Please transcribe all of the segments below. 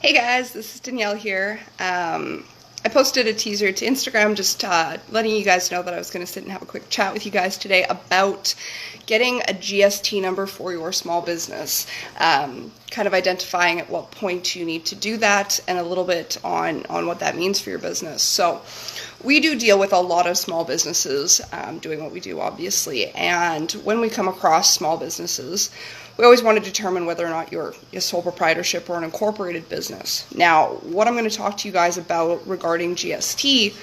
Hey guys, this is Danielle here. I posted a teaser to Instagram just letting you guys know that I was going to sit and have a quick chat with you guys today about getting a GST number for your small business, kind of identifying at what point you need to do that and a little bit on what that means for your business. So we do deal with a lot of small businesses doing what we do, obviously, and when we come across small businesses, we always want to determine whether or not you're a sole proprietorship or an incorporated business. Now, what I'm going to talk to you guys about regarding GST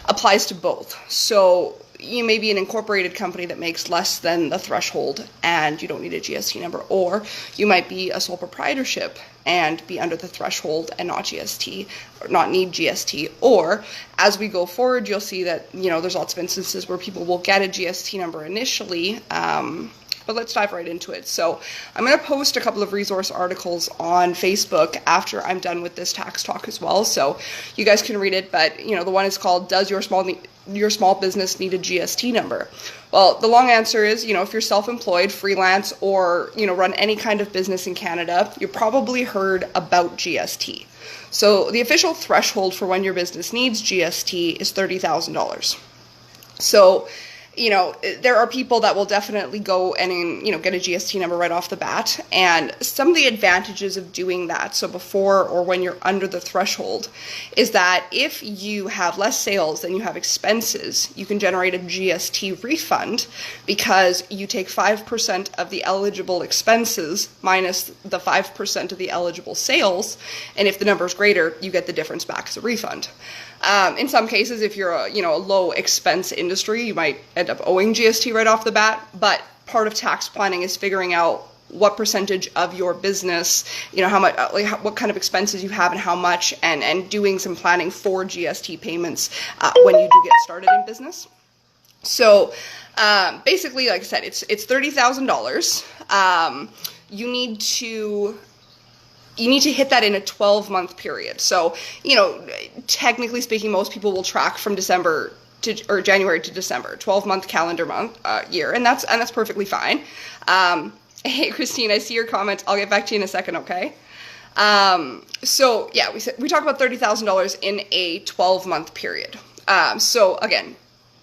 applies to both. So you may be an incorporated company that makes less than the threshold and you don't need a GST number, or you might be a sole proprietorship and be under the threshold and not GST, or not need GST. Or as we go forward, you'll see that, there's lots of instances where people will get a GST number initially, but let's dive right into it. So I'm going to post a couple of resource articles on Facebook after I'm done with this tax talk as well, so you guys can read it. But the one is called "Does your small business need a GST number?" Well, the long answer is, if you're self-employed, freelance, or run any kind of business in Canada, you probably heard about GST. So the official threshold for when your business needs GST is $30,000. So there are people that will definitely go and, get a GST number right off the bat. And some of the advantages of doing that, so before or when you're under the threshold, is that if you have less sales than you have expenses, you can generate a GST refund because you take 5% of the eligible expenses minus the 5% of the eligible sales. And if the number is greater, you get the difference back as a refund. In some cases, if you're a low expense industry, you might end up owing GST right off the bat, but part of tax planning is figuring out what percentage of your business, how much, what kind of expenses you have and how much, and doing some planning for GST payments when you do get started in business. So basically, like I said, it's $30,000. You need to hit that in a 12-month period. So, technically speaking, most people will track from January to December, 12-month calendar month, year, and that's perfectly fine. Hey, Christine, I see your comment. I'll get back to you in a second, okay? So yeah, we talk about $30,000 in a 12-month period. So again,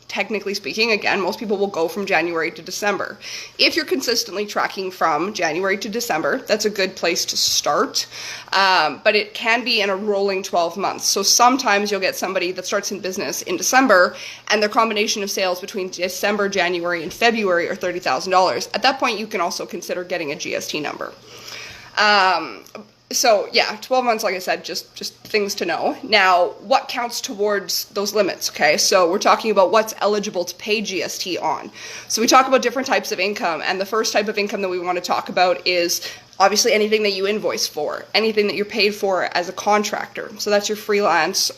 technically speaking, most people will go from January to December. If you're consistently tracking from January to December, that's a good place to start, but it can be in a rolling 12 months. So sometimes you'll get somebody that starts in business in December, and their combination of sales between December, January, and February are $30,000. At that point, you can also consider getting a GST number. So yeah, 12 months, like I said, just things to know. Now, what counts towards those limits, okay? So we're talking about what's eligible to pay GST on. So we talk about different types of income, and the first type of income that we want to talk about is obviously anything that you invoice for, anything that you're paid for as a contractor. So that's your freelance,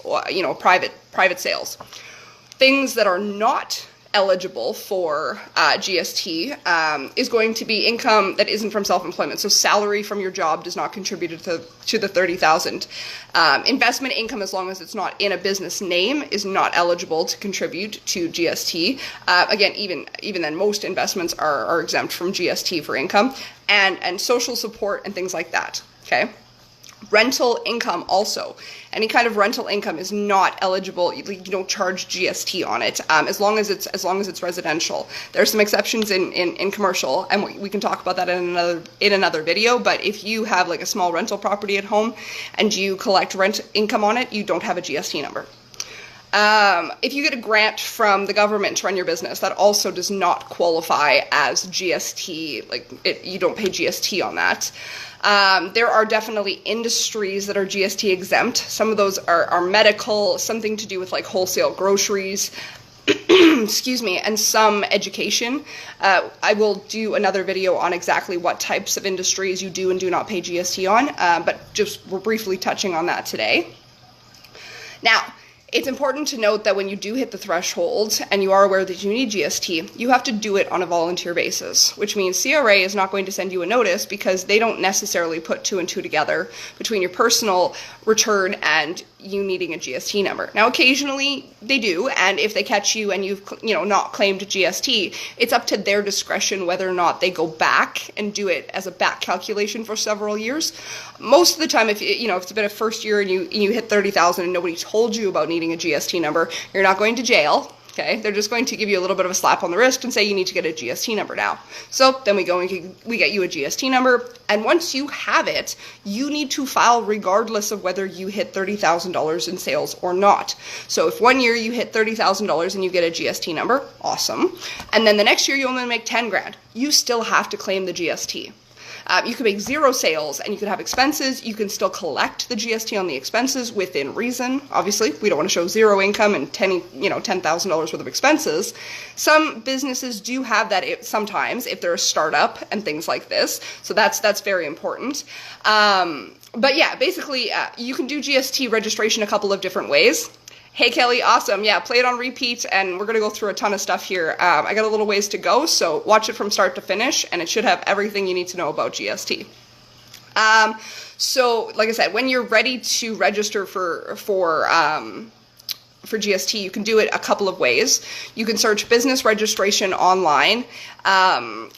private sales. Things that are not eligible for GST is going to be income that isn't from self-employment. So salary from your job does not contribute to the $30,000. Investment income, as long as it's not in a business name, is not eligible to contribute to GST. Again, even then, most investments are exempt from GST for income, and social support and things like that. Okay. Rental income also. Any kind of rental income is not eligible. You don't charge GST on it as long as it's residential. There are some exceptions in commercial, and we can talk about that in another video. But if you have like a small rental property at home and you collect rent income on it, you don't have a GST number. If you get a grant from the government to run your business, that also does not qualify as GST. You don't pay GST on that. There are definitely industries that are GST exempt. Some of those are medical, something to do with like wholesale groceries, excuse me, and some education. I will do another video on exactly what types of industries you do and do not pay GST on, but we're briefly touching on that today. Now, it's important to note that when you do hit the threshold and you are aware that you need GST, you have to do it on a volunteer basis, which means CRA is not going to send you a notice because they don't necessarily put two and two together between your personal return and you needing a GST number. Now, occasionally they do, and if they catch you and you've, not claimed a GST, it's up to their discretion whether or not they go back and do it as a back calculation for several years. Most of the time, if it's been a first year and you hit 30,000 and nobody told you about needing a GST number, you're not going to jail. Okay, they're just going to give you a little bit of a slap on the wrist and say you need to get a GST number now. So then we go and we get you a GST number, and once you have it, you need to file regardless of whether you hit $30,000 in sales or not. So if one year you hit $30,000 and you get a GST number, awesome. And then the next year you only make 10 grand, you still have to claim the GST. You could make 0 sales and you could have expenses. You can still collect the GST on the expenses within reason. Obviously, we don't want to show 0 income and $10,000 worth of expenses. Some businesses do have that sometimes if they're a startup and things like this. So that's very important. But yeah, basically, you can do GST registration a couple of different ways. Hey, Kelly, awesome. Yeah, play it on repeat, and we're going to go through a ton of stuff here. I got a little ways to go, so watch it from start to finish, and it should have everything you need to know about GST. So, like I said, when you're ready to register for GST, you can do it a couple of ways. You can search business registration online.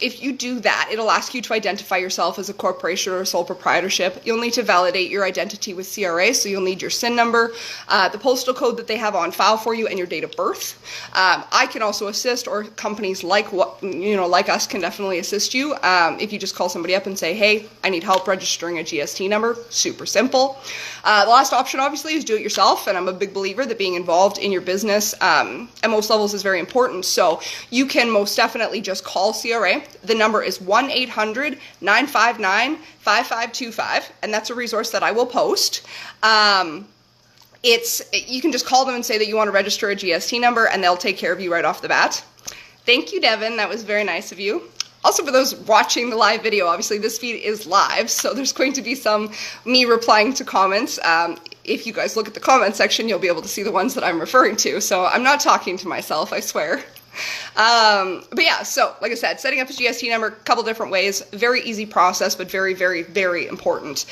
If you do that, it'll ask you to identify yourself as a corporation or a sole proprietorship. You'll need to validate your identity with CRA, so you'll need your SIN number, the postal code that they have on file for you, and your date of birth. I can also assist, or companies like us can definitely assist you. If you just call somebody up and say, hey, I need help registering a GST number, super simple. The last option, obviously, is do it yourself, and I'm a big believer that being involved in your business at most levels is very important. So you can most definitely just call CRA. The number is 1-800-959-5525, and that's a resource that I will post. You can just call them and say that you want to register a GST number, and they'll take care of you right off the bat. Thank you, Devin. That was very nice of you. Also, for those watching the live video, obviously this feed is live, so there's going to be some me replying to comments. If you guys look at the comment section, you'll be able to see the ones that I'm referring to. So I'm not talking to myself, I swear. But yeah, so like I said, setting up a GST number, a couple different ways, very easy process, but very, very, very important.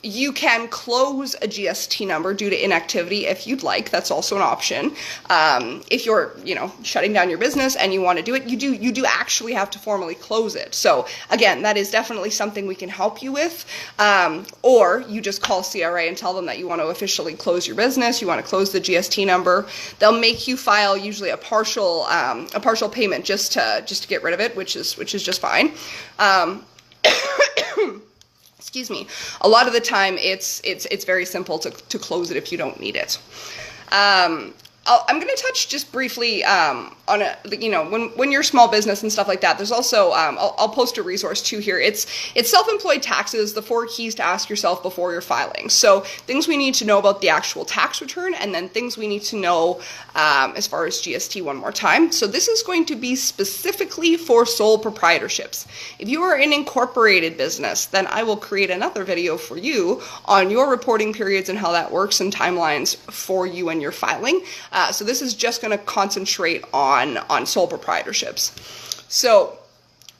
You can close a GST number due to inactivity if you'd like. That's also an option. If you're, shutting down your business and you want to do it, you do actually have to formally close it. So again, that is definitely something we can help you with. Or you just call CRA and tell them that you want to officially close your business, you want to close the GST number. They'll make you file usually a partial payment just to get rid of it, which is just fine. Excuse me. A lot of the time, it's very simple to close it if you don't need it. I'm going to touch just briefly on when you're a small business and stuff like that. There's also I'll post a resource too here. It's self-employed taxes, the 4 keys to ask yourself before you're filing. So things we need to know about the actual tax return, and then things we need to know as far as GST one more time. So this is going to be specifically for sole proprietorships. If you are an incorporated business, then I will create another video for you on your reporting periods and how that works and timelines for you and your filing. So this is just going to concentrate on sole proprietorships. So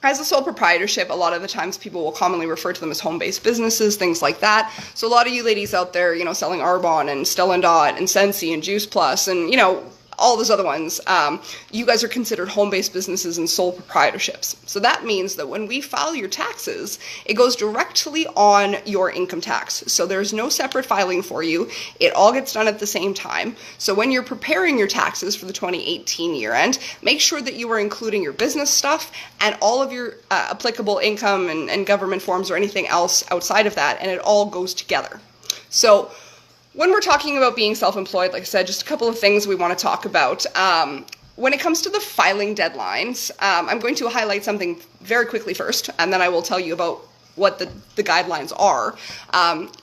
as a sole proprietorship, a lot of the times people will commonly refer to them as home-based businesses, things like that. So a lot of you ladies out there, selling Arbonne and Stella & Dot and Sensi and Juice Plus and, all those other ones, you guys are considered home-based businesses and sole proprietorships. So that means that when we file your taxes, it goes directly on your income tax. So there's no separate filing for you. It all gets done at the same time. So when you're preparing your taxes for the 2018 year end, make sure that you are including your business stuff and all of your applicable income and government forms or anything else outside of that, and it all goes together. So when we're talking about being self-employed, like I said, just a couple of things we want to talk about. When it comes to the filing deadlines, I'm going to highlight something very quickly first, and then I will tell you about what the guidelines are.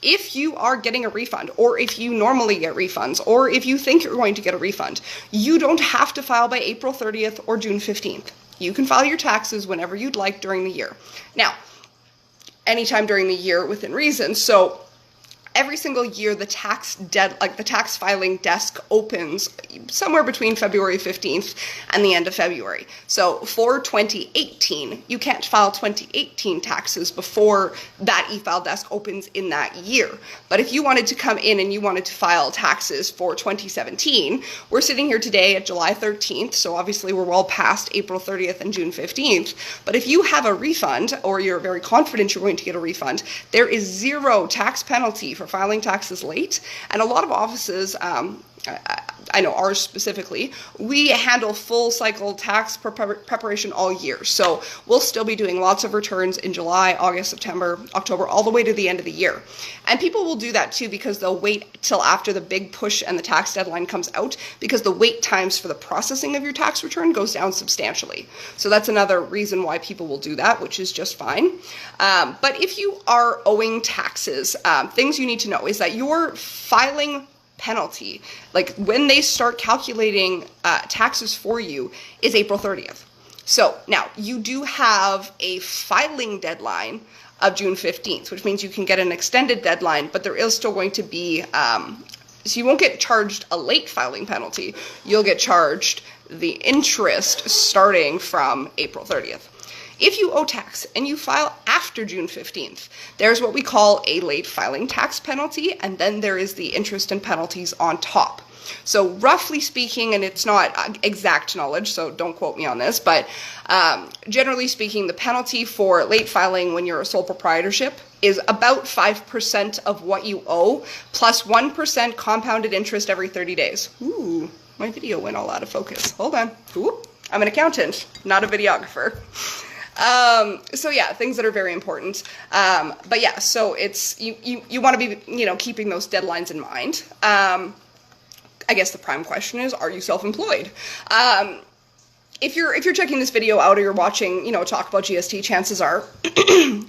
If you are getting a refund, or if you normally get refunds, or if you think you're going to get a refund, you don't have to file by April 30th or June 15th. You can file your taxes whenever you'd like during the year. Now, anytime during the year within reason. So every single year the tax filing desk opens somewhere between February 15th and the end of February. So for 2018, you can't file 2018 taxes before that e-file desk opens in that year. But if you wanted to come in and you wanted to file taxes for 2017, we're sitting here today at July 13th, so obviously we're well past April 30th and June 15th. But if you have a refund, or you're very confident you're going to get a refund, there is zero tax penalty for filing taxes late. And a lot of offices, I know ours specifically, we handle full cycle tax preparation all year. So we'll still be doing lots of returns in July, August, September, October, all the way to the end of the year. And people will do that too because they'll wait till after the big push and the tax deadline comes out, because the wait times for the processing of your tax return goes down substantially. So that's another reason why people will do that, which is just fine. But if you are owing taxes, things you need to know is that your filing penalty, like when they start calculating taxes for you, is April 30th. So now you do have a filing deadline of June 15th, which means you can get an extended deadline, but there is still going to be, so you won't get charged a late filing penalty. You'll get charged the interest starting from April 30th. If you owe tax and you file after June 15th, there's what we call a late filing tax penalty, and then there is the interest and penalties on top. So roughly speaking, and it's not exact knowledge, so don't quote me on this, but generally speaking, the penalty for late filing when you're a sole proprietorship is about 5% of what you owe, plus 1% compounded interest every 30 days. Ooh, my video went all out of focus. Hold on. Ooh, I'm an accountant, not a videographer. So yeah, things that are very important. But yeah, so it's, you want to be, keeping those deadlines in mind. I guess the prime question is, are you self-employed? If you're checking this video out, or you're watching, talk about GST, chances are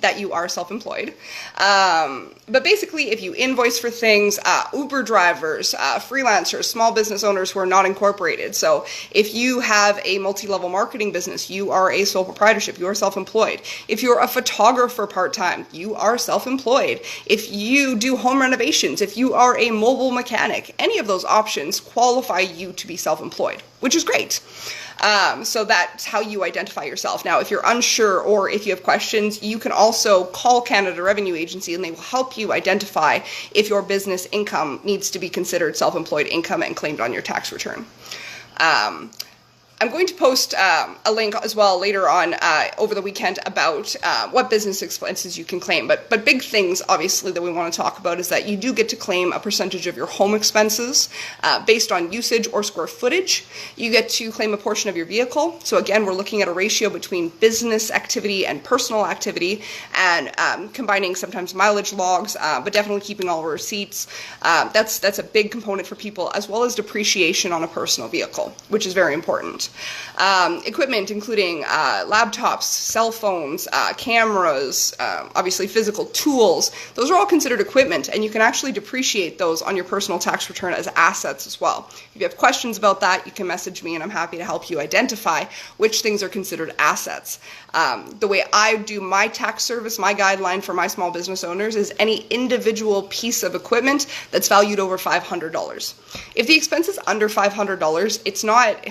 that you are self-employed. But basically, if you invoice for things, Uber drivers, freelancers, small business owners who are not incorporated. So if you have a multi-level marketing business, you are a sole proprietorship, you are self-employed. If you're a photographer part-time, you are self-employed. If you do home renovations, if you are a mobile mechanic, any of those options qualify you to be self-employed, which is great. So that's how you identify yourself. Now, if you're unsure or if you have questions, you can also call Canada Revenue Agency and they will help you identify if your business income needs to be considered self-employed income and claimed on your tax return. I'm going to post a link as well later on over the weekend about what business expenses you can claim. But big things, obviously, that we want to talk about is that you do get to claim a percentage of your home expenses based on usage or square footage. You get to claim a portion of your vehicle. So again, we're looking at a ratio between business activity and personal activity, and combining sometimes mileage logs, but definitely keeping all receipts. That's a big component for people, as well as depreciation on a personal vehicle, which is very important. Equipment including laptops, cell phones, cameras, obviously physical tools. Those are all considered equipment, and you can actually depreciate those on your personal tax return as assets as well. If you have questions about that, you can message me and I'm happy to help you identify which things are considered assets. The way I do my tax service, my guideline for my small business owners is any individual piece of equipment that's valued over $500. If the expense is under $500, it's not...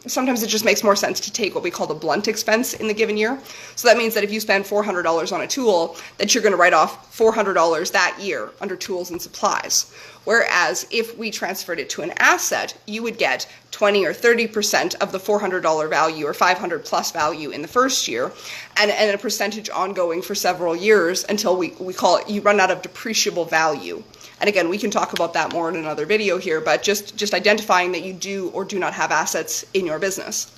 Sometimes it just makes more sense to take what we call the blunt expense in the given year. So that means that if you spend $400 on a tool, that you're going to write off $400 that year under tools and supplies. Whereas if we transferred it to an asset, you would get 20 or 30% of the $400 value or 500 plus value in the first year, and a percentage ongoing for several years until we call it, you run out of depreciable value. And again, we can talk about that more in another video here, but just identifying that you do or do not have assets in your business.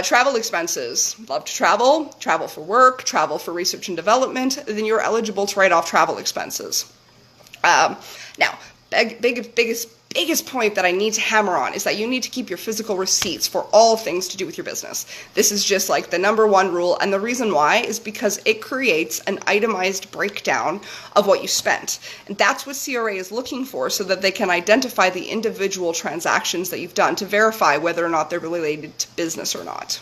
Travel expenses. Love to travel for work, travel for research and development, then you're eligible to write off travel expenses. Now, biggest point that I need to hammer on is that you need to keep your physical receipts for all things to do with your business. This is just like the number one rule, and the reason why is because it creates an itemized breakdown of what you spent. And that's what CRA is looking for, so that they can identify the individual transactions that you've done to verify whether or not they're related to business or not.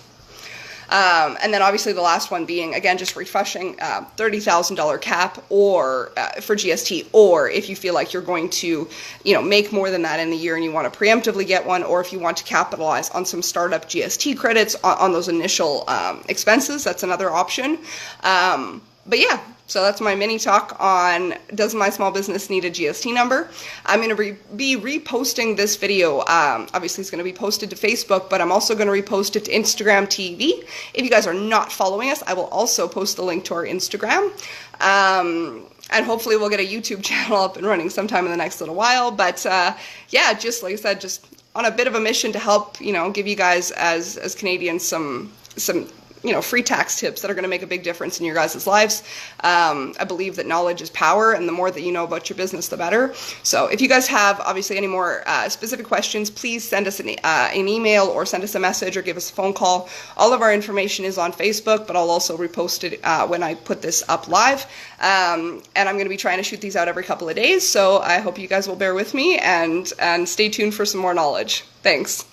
And then obviously the last one being, again, just refreshing, $30,000 cap or for GST, or if you feel like you're going to, make more than that in the year and you want to preemptively get one, or if you want to capitalize on some startup GST credits on those initial expenses, that's another option. But yeah, so that's my mini talk on, does my small business need a GST number? I'm going to be reposting this video. Obviously, it's going to be posted to Facebook, but I'm also going to repost it to Instagram TV. If you guys are not following us, I will also post the link to our Instagram. And hopefully we'll get a YouTube channel up and running sometime in the next little while. But yeah, just like I said, just on a bit of a mission to help, give you guys as Canadians some free tax tips that are going to make a big difference in your guys' lives. I believe that knowledge is power, and the more that you know about your business, the better. So if you guys have obviously any more specific questions, please send us an email or send us a message or give us a phone call. All of our information is on Facebook, but I'll also repost it when I put this up live. And I'm going to be trying to shoot these out every couple of days, so I hope you guys will bear with me and stay tuned for some more knowledge. Thanks.